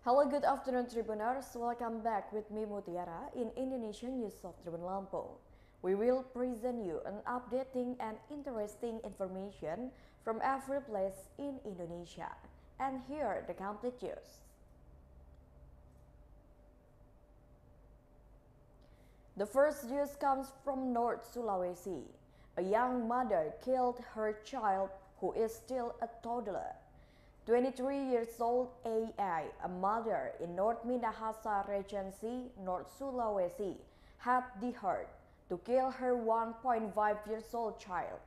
Hello, good afternoon, Tribuners. Welcome back with me, Mutiara, in Indonesian News of Tribun Lampung. We will present you an updating and interesting information from every place in Indonesia. And here are the complete news. The first news comes from North Sulawesi. A young mother killed her child who is still a toddler. 23 years old AI, a mother in North Minasaha Regency, North Sulawesi, had the heart to kill her 1.5 years old child.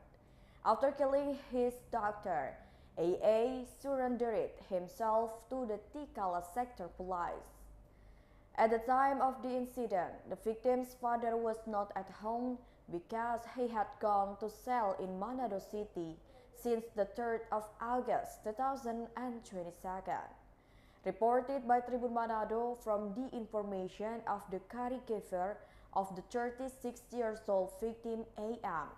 After killing his daughter, AA surrendered himself to the Tikala sector police. At the time of the incident, the victim's father was not at home because he had gone to sell in Manado City since the 3rd of August 2022. Reported by Tribun Manado from the information of the caregiver of the 36-year-old victim AM,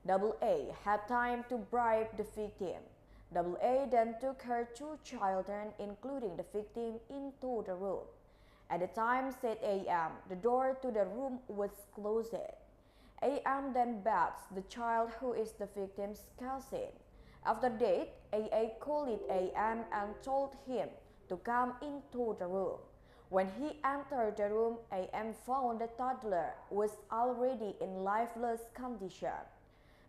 AA had time to bribe the victim. AA then took her two children, including the victim, into the room. At the time, said AM, the door to the room was closed. AM then bats the child, who is the victim's cousin. After that, AA called AM and told him to come into the room. When he entered the room, AM found the toddler was already in lifeless condition.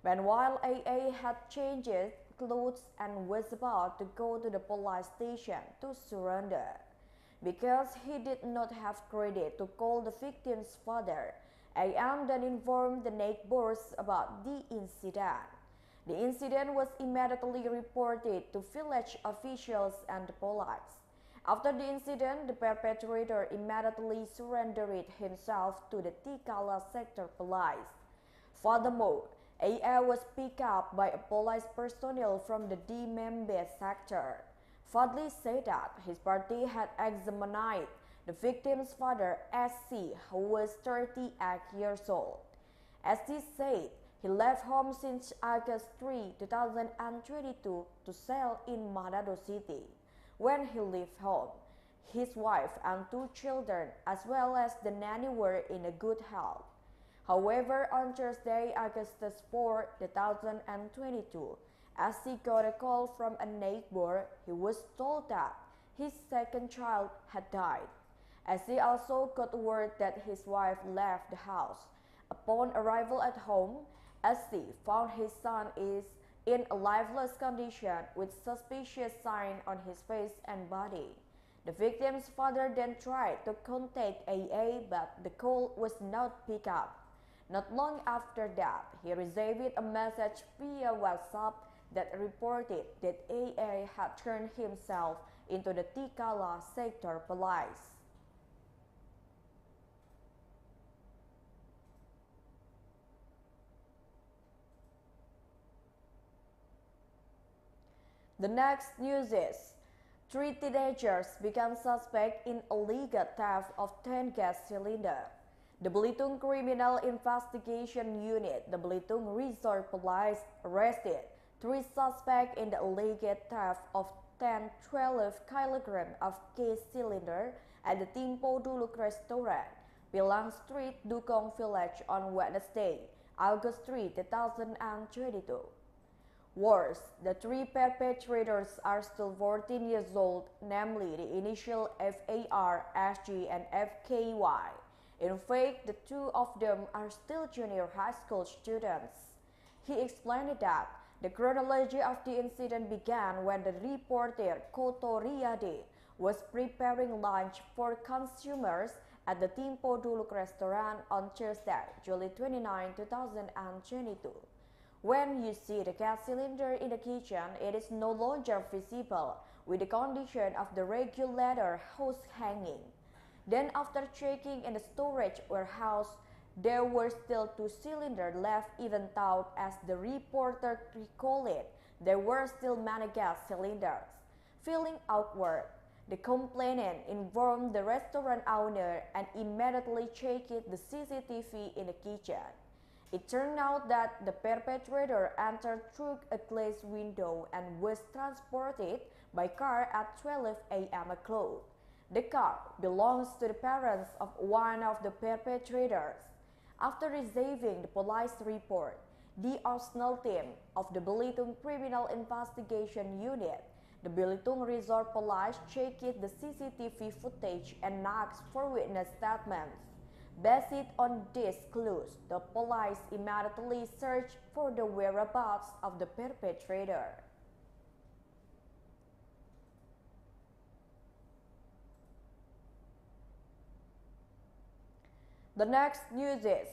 But while AA had changed clothes and was about to go to the police station to surrender, because he did not have credit to call the victim's father, AM then informed the neighbors about the incident. The incident was immediately reported to village officials and the police. After the incident, the perpetrator immediately surrendered himself to the Tikala sector police. Furthermore, AA was picked up by a police personnel from the Dimembe sector. Fadli said that his party had examined the victim's father, SC, who was 38 years old. SC said he left home since August 3, 2022 to sell in Manado City. When he left home, his wife and two children, as well as the nanny, were in a good health. However, on Thursday, August 4, 2022, as he got a call from a neighbor, he was told that his second child had died. As he also got word that his wife left the house. Upon arrival at home, SC found his son is in a lifeless condition with suspicious signs on his face and body. The victim's father then tried to contact AA, but the call was not picked up. Not long after that, he received a message via WhatsApp that reported that AA had turned himself into the Tikala sector police. The next news is 3 teenagers become suspect in illegal theft of 10 gas cylinders. The Belitung Criminal Investigation Unit, the Belitung Resort Police, arrested 3 suspects in the illegal theft of 12 kilograms of gas cylinder at the Timpo Duluk restaurant, Pilang Street, Dukong Village on Wednesday, August 3, 2022. Worse, the 3 perpetrators are still 14 years old, namely the initial FAR, SG, and FKY. In fact, the 2 of them are still junior high school students. He explained that the chronology of the incident began when the reporter Koto Riyade was preparing lunch for consumers at the Timpo Duluk restaurant on Thursday, July 29, 2022. When you see the gas cylinder in the kitchen, it is no longer visible with the condition of the regulator hose hanging. Then after checking in the storage warehouse, there were still 2 cylinders left, even though, as the reporter recalled it, there were still many gas cylinders. Feeling awkward, the complainant informed the restaurant owner and immediately checked the CCTV in the kitchen. It turned out that the perpetrator entered through a glass window and was transported by car at 12 a.m. o'clock. The car belongs to the parents of one of the perpetrators. After receiving the police report, the arsenal team of the Belitung Criminal Investigation Unit, the Belitung Resort Police, checked the CCTV footage and asked for witness statements. Based on these clues, the police immediately searched for the whereabouts of the perpetrator. The next news is,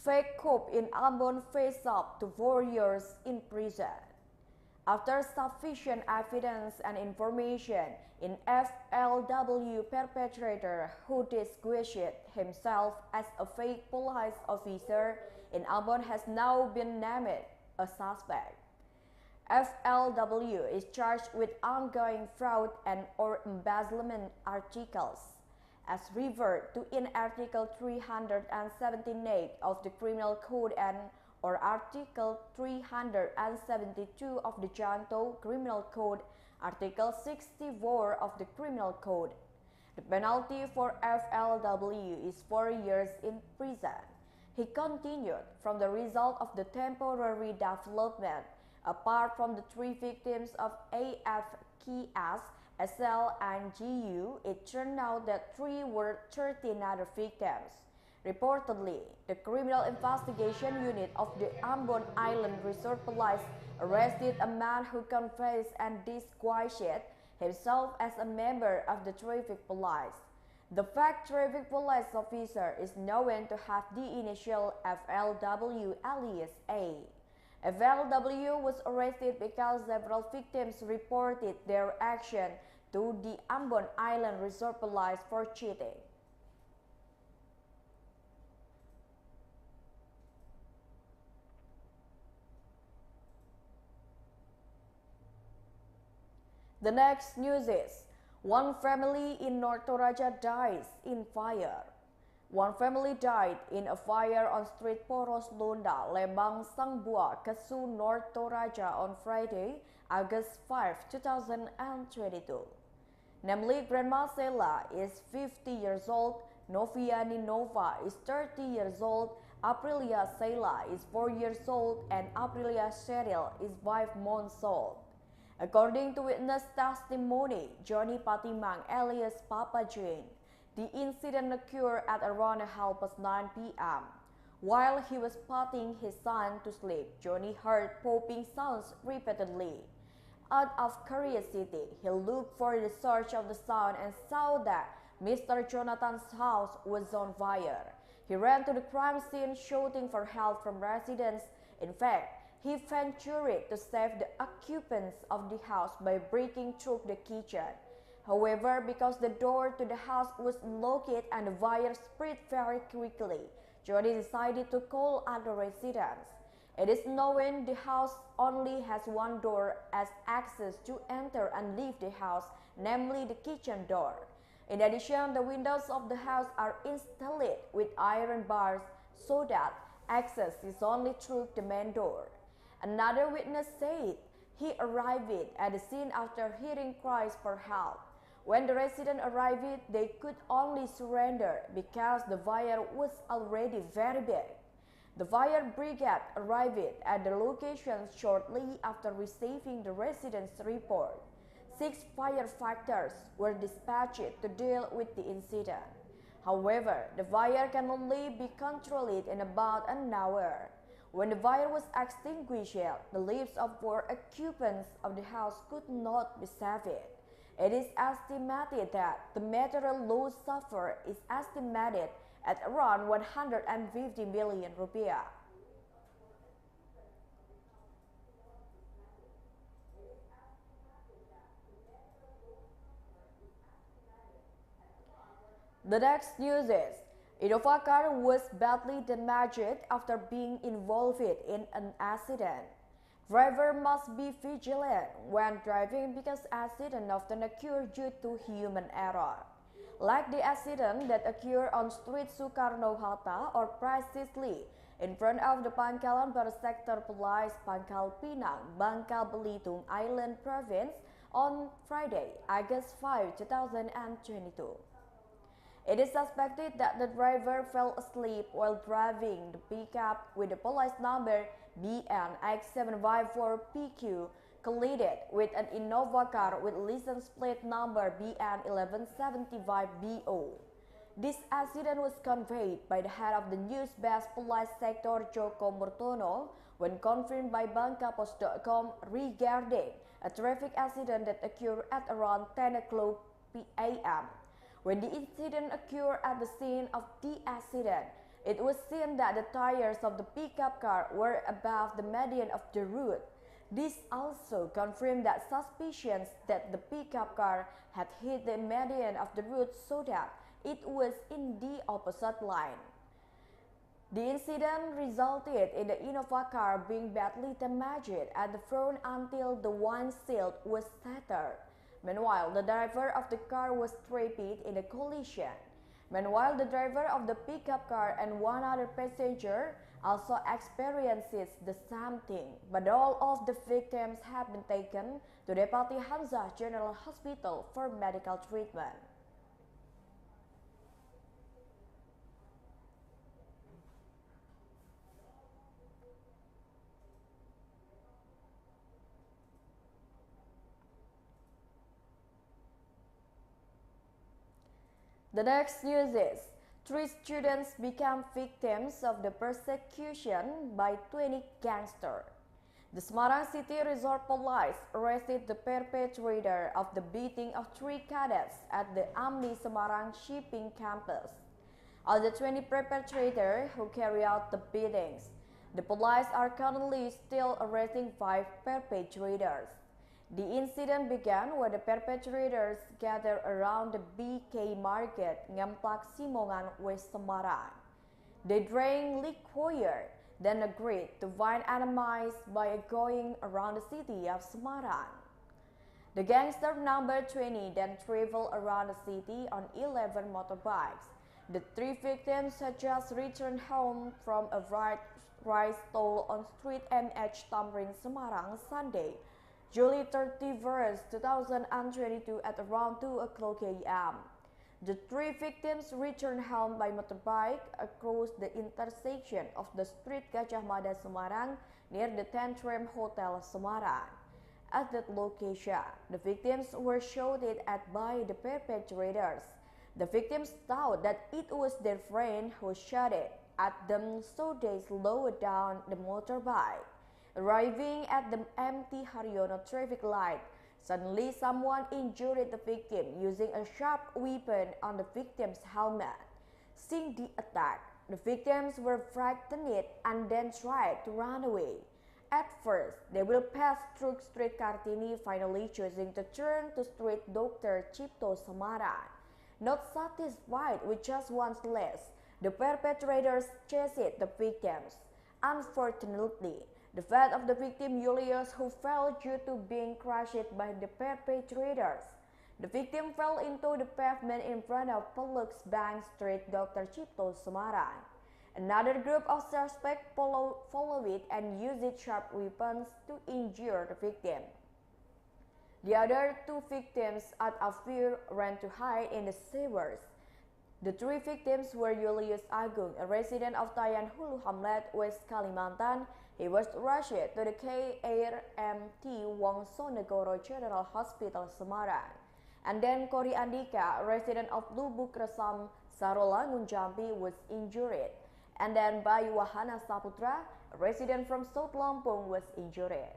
fake coup in Ambon face up to 4 years in prison. After sufficient evidence and information, in FLW perpetrator who disguised himself as a fake police officer in Ambon has now been named a suspect. FLW is charged with ongoing fraud and or embezzlement articles, as referred to in Article 378 of the Criminal Code and or Article 372 of the Janto Criminal Code, Article 64 of the Criminal Code. The penalty for FLW is 4 years in prison. He continued from the result of the temporary development. Apart from the 3 victims of AFKS, SL and GU, it turned out that 3 were 13 other victims. Reportedly, the Criminal Investigation Unit of the Ambon Island Resort Police arrested a man who confessed and disguised himself as a member of the traffic police. The fact traffic police officer is known to have the initial FLW alias A. FLW was arrested because several victims reported their action to the Ambon Island Resort Police for cheating. The next news is, one family in North Toraja dies in fire. One family died in a fire on street Poros Londa, Lembang Sangbua, Kesu, North Toraja on Friday, August 5, 2022. Namely, Grandma Sela is 50 years old, Noviani Nova is 30 years old, Aprilia Sela is 4 years old, and Aprilia Cheryl is 5 months old. According to witness testimony, Johnny Patimang alias Papa Jane, the incident occurred at around 9:30 p.m. While he was putting his son to sleep, Johnny heard popping sounds repeatedly. Out of curiosity, he looked for the source of the sound and saw that Mr. Jonathan's house was on fire. He ran to the crime scene shouting for help from residents. In fact, he ventured to save the occupants of the house by breaking through the kitchen. However, because the door to the house was locked and the fire spread very quickly, Johnny decided to call other residents. It is known the house only has one door as access to enter and leave the house, namely the kitchen door. In addition, the windows of the house are installed with iron bars so that access is only through the main door. Another witness said he arrived at the scene after hearing cries for help. When the residents arrived, they could only surrender because the fire was already very big. The fire brigade arrived at the location shortly after receiving the residents' report. 6 firefighters were dispatched to deal with the incident. However, the fire can only be controlled in about an hour. When the fire was extinguished, the lives of 4 occupants of the house could not be saved. It is estimated that the material loss suffered is estimated at around 150 million rupiah. The next news is, Innova car was badly damaged after being involved in an accident. Driver must be vigilant when driving because accidents often occur due to human error. Like the accident that occurred on street Soekarno-Hatta or precisely in front of the Pangkalan Barsector Police Pangkal Pinang, Bangka Belitung Island Province on Friday, August 5, 2022. It is suspected that the driver fell asleep while driving the pickup with the police number BNX754PQ collided with an Innova car with license plate number BN1175BO. This accident was conveyed by the head of the news-based police sector Joko Murtono when confirmed by Bangkapos.com regarding a traffic accident that occurred at around 10 o'clock p.m. When the incident occurred at the scene of the accident, it was seen that the tires of the pickup car were above the median of the road. This also confirmed that suspicions that the pickup car had hit the median of the road so that it was in the opposite line. The incident resulted in the Innova car being badly damaged at the front until the windshield was shattered. Meanwhile, the driver of the car was trapped in the collision. Meanwhile, the driver of the pickup car and one other passenger also experiences the same thing, but all of the victims have been taken to Depati Hamzah General Hospital for medical treatment. The next news is, 3 students become victims of the persecution by 20 gangsters. The Semarang City Resort Police arrested the perpetrator of the beating of 3 cadets at the AMNI Semarang shipping campus. Of the 20 perpetrators who carried out the beatings, the police are currently still arresting 5 perpetrators. The incident began when the perpetrators gathered around the BK Market, Ngemplak Simongan, West Semarang. They drank liquor, then agreed to find enemies by going around the city of Semarang. The gangster number 20 then traveled around the city on 11 motorbikes. The 3 victims had just returned home from a rice stall on Street MH Tamrin, Semarang, Sunday, July 31st, 2022 at around 2 o'clock a.m. The 3 victims returned home by motorbike across the intersection of the street Gajah Mada Semarang near the Tantrum Hotel Semarang. At that location, the victims were shot at by the perpetrators. The victims thought that it was their friend who shot it at them, so they slowed down the motorbike. Arriving at the empty Haryono traffic light, suddenly someone injured the victim using a sharp weapon on the victim's helmet. Seeing the attack, the victims were frightened and then tried to run away. At first, they will pass through Street Kartini, finally choosing to turn to Street Dr. Cipto Semarang. Not satisfied with just one less, the perpetrators chased the victims. Unfortunately, the fate of the victim Julius, who fell due to being crushed by the perpetrators. The victim fell into the pavement in front of Peluk's Bank Street, Dr. Cipto Semarang. Another group of suspects followed it and used sharp weapons to injure the victim. The other 2 victims, out of fear, ran to hide in the sewers. The 3 victims were Julius Agung, a resident of Tayan Hulu Hamlet, West Kalimantan. He was rushed to the KRMT Wongsonegoro General Hospital Semarang. And then Kori Andika, a resident of Lubuk Resam, Sarolangun Jambi, was injured. And then Bayu Wahana Saputra, a resident from South Lampung, was injured.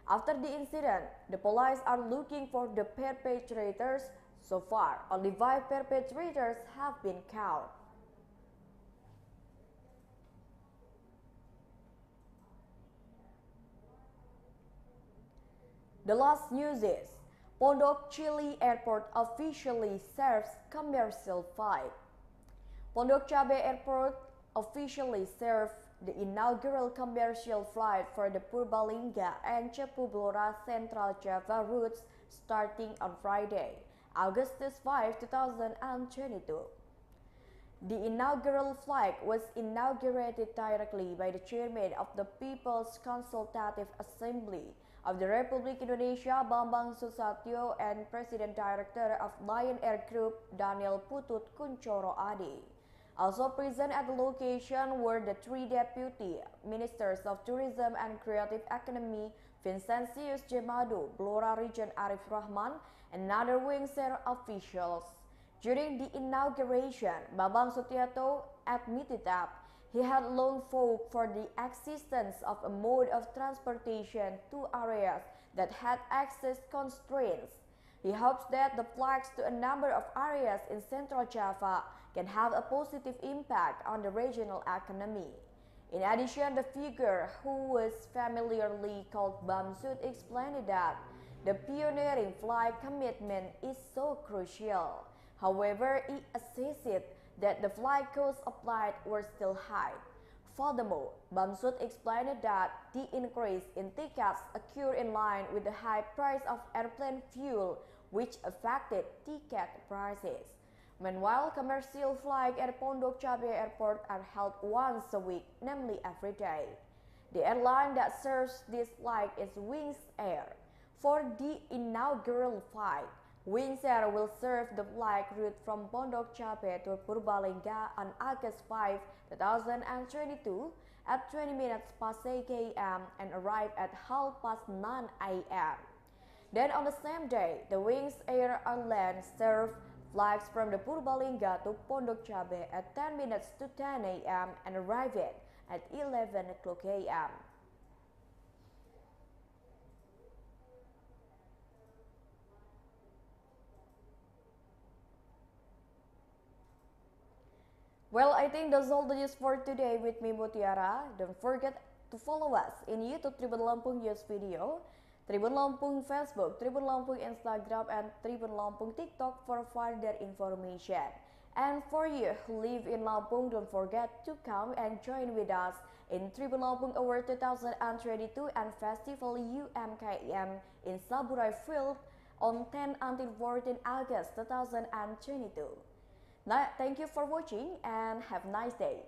After the incident, the police are looking for the perpetrators. So far, only 5 perpetrators have been caught. The last news is, Pondok Chili Airport officially serves commercial flight. Pondok Cabe Airport officially served the inaugural commercial flight for the Purbalingga and Cepu Blora Central Java routes starting on Friday, August 5, 2022. The inaugural flight was inaugurated directly by the chairman of the People's Consultative Assembly of the Republic Indonesia Bambang Susatyo and President Director of Lion Air Group Daniel Putut Kunchoro Adi. Also present at the location were the three Deputy Ministers of Tourism and Creative Economy Vincentius Jemadu, Blora Region Arif Rahman, and other Wings Air officials. During the inauguration, Bambang Susatyo admitted that he had long fought for the existence of a mode of transportation to areas that had access constraints. He hopes that the flights to a number of areas in Central Java can have a positive impact on the regional economy. In addition, the figure, who was familiarly called Bamsud, explained that the pioneering flight commitment is so crucial. However, he assessed that the flight costs applied were still high. Furthermore, Bamsud explained that the increase in tickets occurred in line with the high price of airplane fuel, which affected ticket prices. Meanwhile, commercial flights at Pondok Cabe Airport are held once a week, namely every day. The airline that serves this flight is Wings Air. For the inaugural flight, Wings Air will serve the flight route from Pondok Cabe to Purbalingga on August 5, 2022 at 20 minutes past 8 a.m. and arrive at 9:30 a.m. Then on the same day, the Wings Air Airline serve flights from the Purbalingga to Pondok Cabe at 10 minutes to 10 a.m. and arrive at 11 o'clock a.m. Well, I think that's all the news for today with me, Mutiara. Don't forget to follow us in YouTube Tribun Lampung News Video, Tribun Lampung Facebook, Tribun Lampung Instagram, and Tribun Lampung TikTok for further information. And for you who live in Lampung, don't forget to come and join with us in Tribun Lampung Award 2022 and Festival UMKM in Saburai Field on 10 until 14 August 2022. Now, thank you for watching and have a nice day.